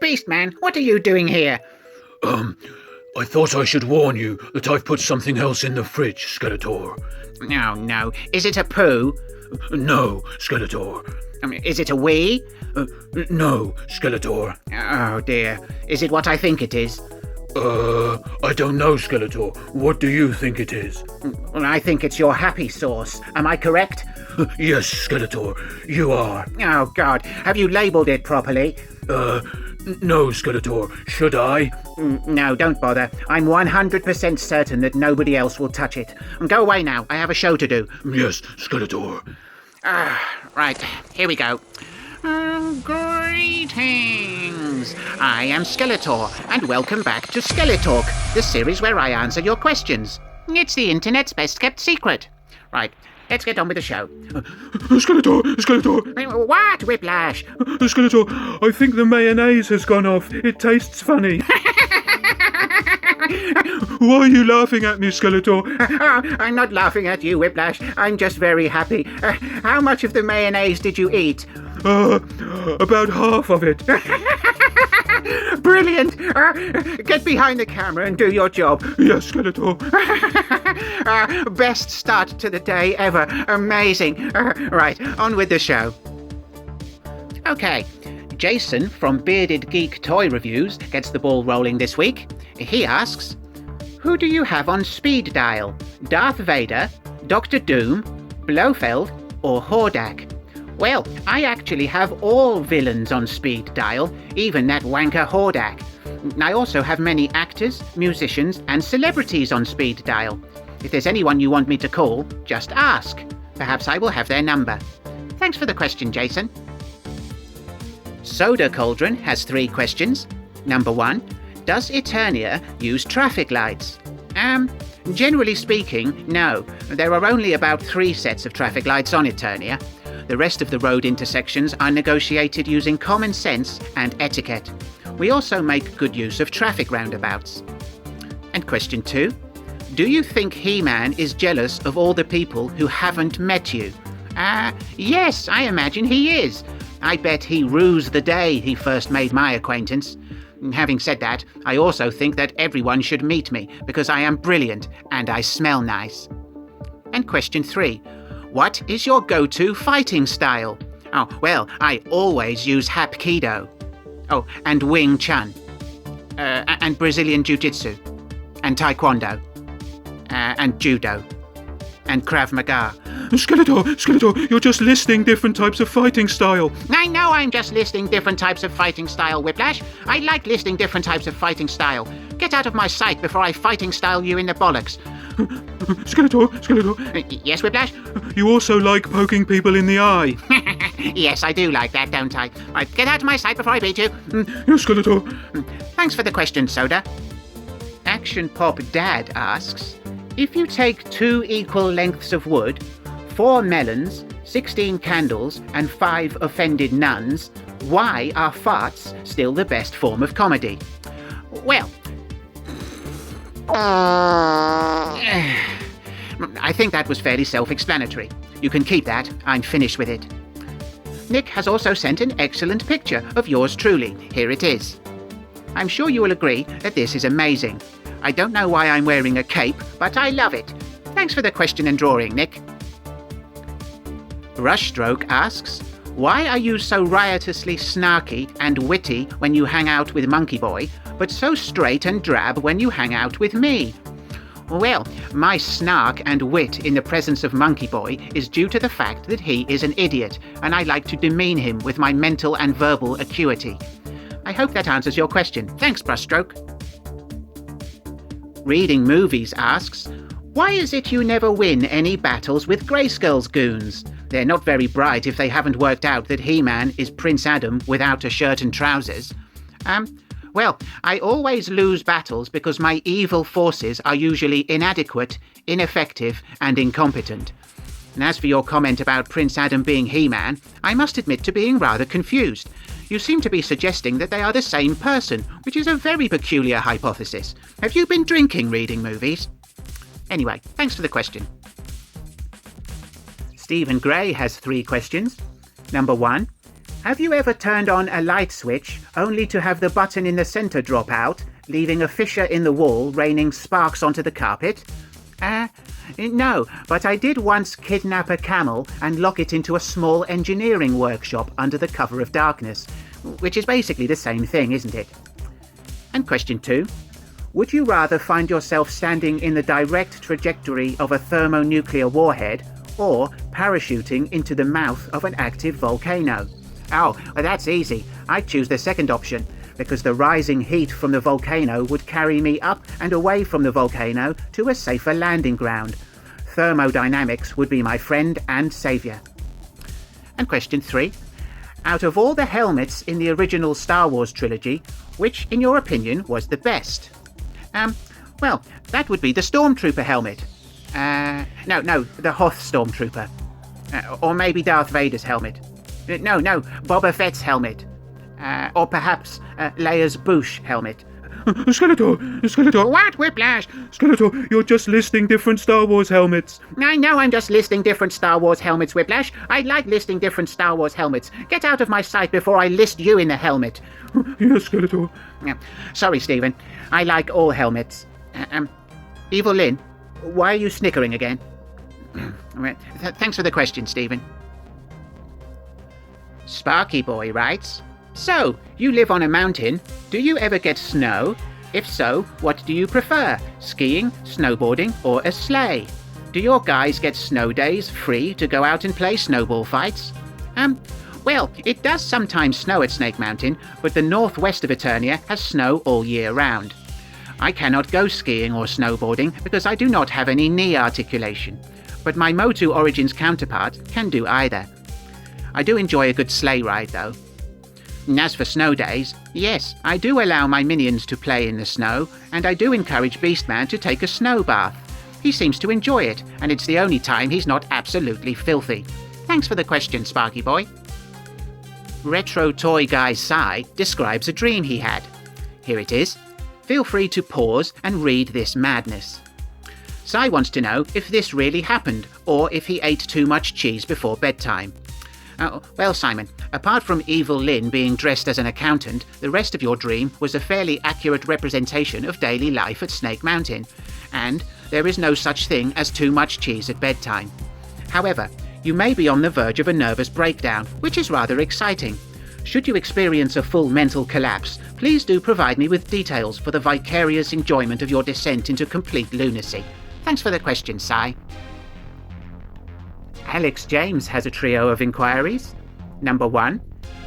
Beastman, what are you doing here? I thought I should warn you that I've put something else in the fridge, Skeletor. Oh, no. Is it a poo? No, Skeletor. Is it a wee? No, Skeletor. Oh, dear. Is it what I think it is? I don't know, Skeletor. What do you think it is? Well, I think it's your happy sauce. Am I correct? Yes, Skeletor, you are. Oh, God. Have you labelled it properly? No, Skeletor. Should I? No, don't bother. I'm 100% certain that nobody else will touch it. Go away now. I have a show to do. Yes, Skeletor. Right. Here we go. Greetings! I am Skeletor, and welcome back to SkeleTalk, the series where I answer your questions. It's the internet's best-kept secret. Right, let's get on with the show. Skeletor! What, Whiplash? Skeletor, I think the mayonnaise has gone off. It tastes funny. Why are you laughing at me, Skeletor? I'm not laughing at you, Whiplash. I'm just very happy. How much of the mayonnaise did you eat? About half of it. Brilliant! Get behind the camera and do your job. Yes, Skeletor. Best start to the day ever. Amazing. Right, on with the show. Okay, Jason from Bearded Geek Toy Reviews gets the ball rolling this week. He asks, who do you have on speed dial? Darth Vader, Dr. Doom, Blofeld, or Hordak? Well, I actually have all villains on speed dial, even that wanker Hordak. I also have many actors, musicians, and celebrities on speed dial. If there's anyone you want me to call, just ask. Perhaps I will have their number. Thanks for the question, Jason. Soda Cauldron has 3 questions. Number 1, does Eternia use traffic lights? Generally speaking, no. There are only about 3 sets of traffic lights on Eternia. The rest of the road intersections are negotiated using common sense and etiquette. We also make good use of traffic roundabouts. And question 2, do you think He-Man is jealous of all the people who haven't met you? Yes, I imagine he is. I bet he rues the day he first made my acquaintance. Having said that, I also think that everyone should meet me because I am brilliant and I smell nice. And question 3, what is your go-to fighting style? Oh, well, I always use Hapkido. Oh, and Wing Chun. And Brazilian Jiu-Jitsu. And Taekwondo. And Judo. And Krav Maga. Skeletor, you're just listing different types of fighting style. I know I'm just listing different types of fighting style, Whiplash. I like listing different types of fighting style. Get out of my sight before I fighting style you in the bollocks. Skeletor. Yes, Whiplash? You also like poking people in the eye. Yes, I do like that, don't I? Right, get out of my sight before I beat you. Yes, Skeletor. Thanks for the question, Soda. ActionPopDad asks, if you take 2 equal lengths of wood, 4 melons, 16 candles, and 5 offended nuns, why are farts still the best form of comedy? Well, I think that was fairly self-explanatory. You can keep that. I'm finished with it. Nick has also sent an excellent picture of yours truly. Here it is. I'm sure you will agree that this is amazing. I don't know why I'm wearing a cape, but I love it. Thanks for the question and drawing, Nick. Brushstroke asks, why are you so riotously snarky and witty when you hang out with Monkey Boy, but so straight and drab when you hang out with me? Well, my snark and wit in the presence of Monkey Boy is due to the fact that he is an idiot, and I like to demean him with my mental and verbal acuity. I hope that answers your question. Thanks, Brushstroke. Reading Movies asks, why is it you never win any battles with Grayskull's goons? They're not very bright if they haven't worked out that He-Man is Prince Adam without a shirt and trousers. Well, I always lose battles because my evil forces are usually inadequate, ineffective, and incompetent. And as for your comment about Prince Adam being He-Man, I must admit to being rather confused. You seem to be suggesting that they are the same person, which is a very peculiar hypothesis. Have you been drinking Reading Movies? Anyway, thanks for the question. Stephen Gray has 3 questions. Number 1, Have you ever turned on a light switch only to have the button in the center drop out, leaving a fissure in the wall raining sparks onto the carpet? No, but I did once kidnap a camel and lock it into a small engineering workshop under the cover of darkness, which is basically the same thing, isn't it? And question 2. Would you rather find yourself standing in the direct trajectory of a thermonuclear warhead or parachuting into the mouth of an active volcano? Oh, well, that's easy. I'd choose the second option, because the rising heat from the volcano would carry me up and away from the volcano to a safer landing ground. Thermodynamics would be my friend and saviour. And question 3. Out of all the helmets in the original Star Wars trilogy, which, in your opinion, was the best? Well, that would be the Stormtrooper helmet. No, the Hoth Stormtrooper. Or maybe Darth Vader's helmet. No, Boba Fett's helmet. Or perhaps Leia's Boosh helmet. Skeletor! What, Whiplash? Skeletor, you're just listing different Star Wars helmets. I know I'm just listing different Star Wars helmets, Whiplash. I like listing different Star Wars helmets. Get out of my sight before I list you in the helmet. Yes, Skeletor. Sorry, Stephen. I like all helmets. Evil Lynn, why are you snickering again? Thanks for the question, Stephen. Sparky Boy writes, so, you live on a mountain. Do you ever get snow? If so, what do you prefer? Skiing, snowboarding, or a sleigh? Do your guys get snow days free to go out and play snowball fights? Well, it does sometimes snow at Snake Mountain, but the northwest of Eternia has snow all year round. I cannot go skiing or snowboarding because I do not have any knee articulation, but my MOTU Origins counterpart can do either. I do enjoy a good sleigh ride though. And as for snow days, yes, I do allow my minions to play in the snow, and I do encourage Beastman to take a snow bath. He seems to enjoy it, and it's the only time he's not absolutely filthy. Thanks for the question, Sparky Boy. RetroToyGuy Sai describes a dream he had. Here it is. Feel free to pause and read this madness. Sai wants to know if this really happened, or if he ate too much cheese before bedtime. Well, Simon, apart from Evil Lynn being dressed as an accountant, the rest of your dream was a fairly accurate representation of daily life at Snake Mountain, and there is no such thing as too much cheese at bedtime. However, you may be on the verge of a nervous breakdown, which is rather exciting. Should you experience a full mental collapse, please do provide me with details for the vicarious enjoyment of your descent into complete lunacy. Thanks for the question, Sai. Alex James has a trio of inquiries. Number 1.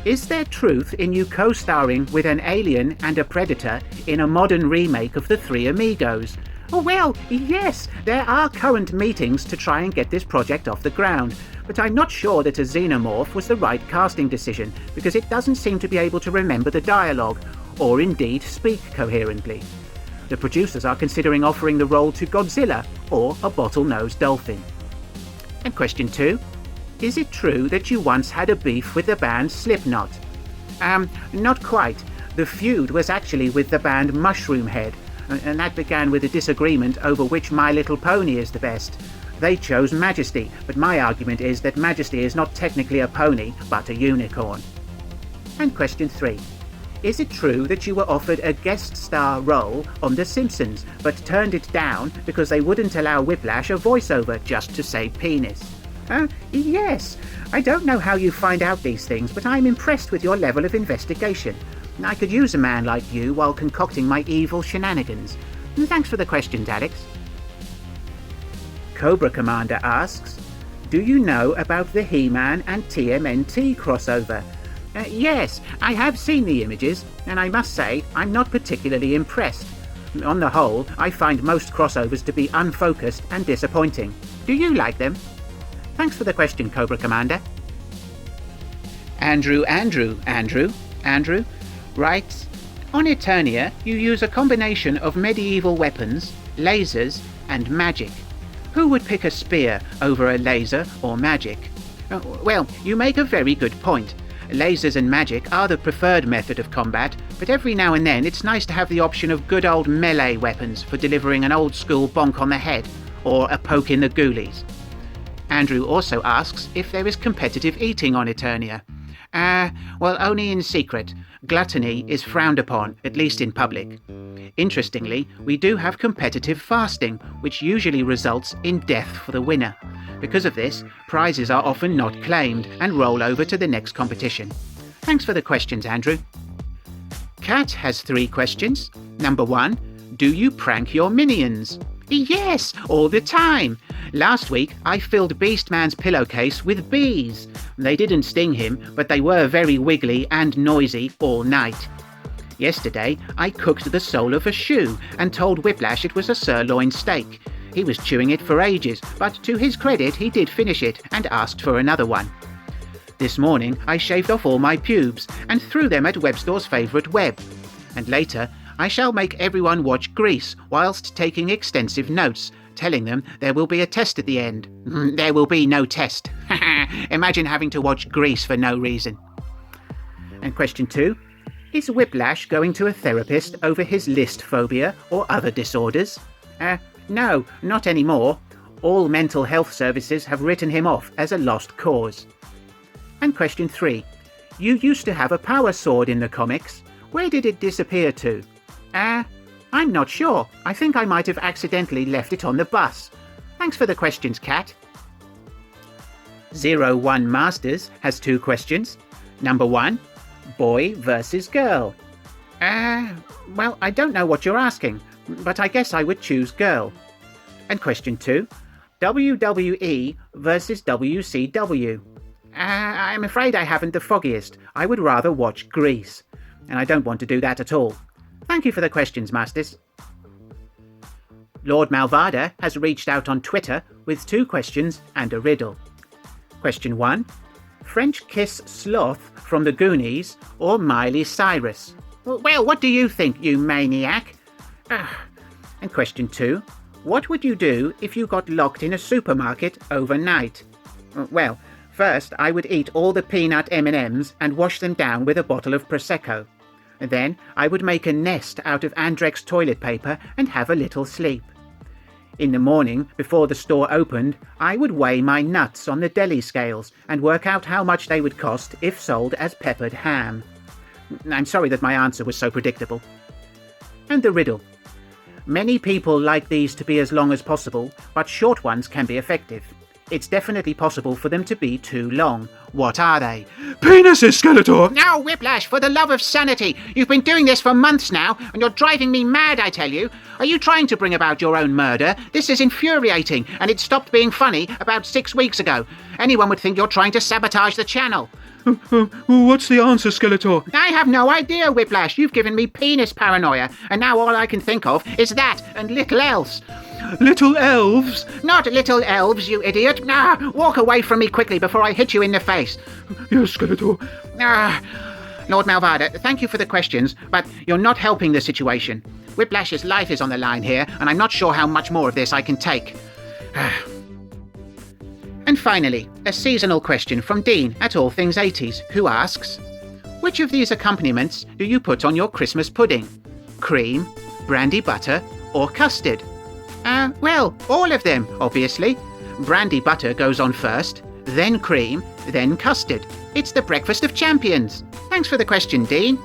Is there truth in you co-starring with an alien and a predator in a modern remake of The Three Amigos? Oh, well, yes, there are current meetings to try and get this project off the ground, but I'm not sure that a xenomorph was the right casting decision because it doesn't seem to be able to remember the dialogue, or indeed speak coherently. The producers are considering offering the role to Godzilla or a bottlenose dolphin. And question 2. Is it true that you once had a beef with the band Slipknot? Not quite. The feud was actually with the band Mushroomhead, and that began with a disagreement over which My Little Pony is the best. They chose Majesty, but my argument is that Majesty is not technically a pony, but a unicorn. And question 3. Is it true that you were offered a guest star role on The Simpsons, but turned it down because they wouldn't allow Whiplash a voiceover just to say penis? Yes. I don't know how you find out these things, but I'm impressed with your level of investigation. I could use a man like you while concocting my evil shenanigans. Thanks for the questions, Alex. Cobra Commander asks, do you know about the He-Man and TMNT crossover? Yes, I have seen the images, and I must say I'm not particularly impressed. On the whole, I find most crossovers to be unfocused and disappointing. Do you like them? Thanks for the question, Cobra Commander. Andrew writes, on Eternia, you use a combination of medieval weapons, lasers, and magic. Who would pick a spear over a laser or magic? Well, you make a very good point. Lasers and magic are the preferred method of combat, but every now and then it's nice to have the option of good old melee weapons for delivering an old school bonk on the head, or a poke in the ghoulies. Andrew also asks if there is competitive eating on Eternia. Well, only in secret. Gluttony is frowned upon, at least in public. Interestingly, we do have competitive fasting, which usually results in death for the winner. Because of this, prizes are often not claimed and roll over to the next competition. Thanks for the questions, Andrew. Kat has 3 questions. Number 1, do you prank your minions? Yes, all the time. Last week, I filled Beastman's pillowcase with bees. They didn't sting him, but they were very wiggly and noisy all night. Yesterday, I cooked the sole of a shoe and told Whiplash it was a sirloin steak. He was chewing it for ages, but to his credit, he did finish it and asked for another one. This morning, I shaved off all my pubes and threw them at Webstore's favourite Web. And later, I shall make everyone watch Grease whilst taking extensive notes, telling them there will be a test at the end. There will be no test. Imagine having to watch Grease for no reason. And question 2. Is Whiplash going to a therapist over his list phobia or other disorders? No, not anymore. All mental health services have written him off as a lost cause. And question 3. You used to have a power sword in the comics. Where did it disappear to? I'm not sure. I think I might have accidentally left it on the bus. Thanks for the questions, Kat. 01 Masters has 2 questions. Number 1, boy versus girl. Well, I don't know what you're asking, but I guess I would choose girl. And question 2, WWE versus WCW. I'm afraid I haven't the foggiest. I would rather watch Grease. And I don't want to do that at all. Thank you for the questions, Masters. Lord Malvada has reached out on Twitter with 2 questions and a riddle. Question 1. French kiss sloth from the Goonies or Miley Cyrus? Well, what do you think, you maniac? And question 2. What would you do if you got locked in a supermarket overnight? Well, first I would eat all the peanut M&Ms and wash them down with a bottle of Prosecco. Then I would make a nest out of Andrex toilet paper and have a little sleep. In the morning, before the store opened, I would weigh my nuts on the deli scales and work out how much they would cost if sold as peppered ham. I'm sorry that my answer was so predictable. And the riddle. Many people like these to be as long as possible, but short ones can be effective. It's definitely possible for them to be too long. What are they? Penises, Skeletor! Now, Whiplash, for the love of sanity! You've been doing this for months now, and you're driving me mad, I tell you. Are you trying to bring about your own murder? This is infuriating, and it stopped being funny about 6 weeks ago. Anyone would think you're trying to sabotage the channel. What's the answer, Skeletor? I have no idea, Whiplash. You've given me penis paranoia, and now all I can think of is that and little else. Little elves? Not little elves, you idiot. Walk away from me quickly before I hit you in the face. Yes, Skeletor. Lord Malvada, thank you for the questions, but you're not helping the situation. Whiplash's life is on the line here, and I'm not sure how much more of this I can take. And finally, a seasonal question from Dean at All Things 80s, who asks, which of these accompaniments do you put on your Christmas pudding? Cream, brandy butter, or custard? Well, all of them, obviously. Brandy butter goes on first, then cream, then custard. It's the breakfast of champions. Thanks for the question, Dean.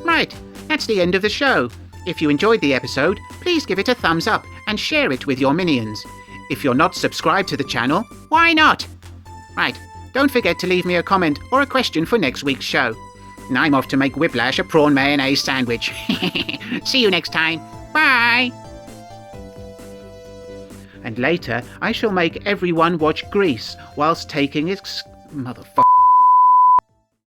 Right, that's the end of the show. If you enjoyed the episode, please give it a thumbs up and share it with your minions. If you're not subscribed to the channel, why not? Right, don't forget to leave me a comment or a question for next week's show. And I'm off to make Whiplash a prawn mayonnaise sandwich. See you next time. Bye! And later, I shall make everyone watch Grease whilst taking its... Motherfucker.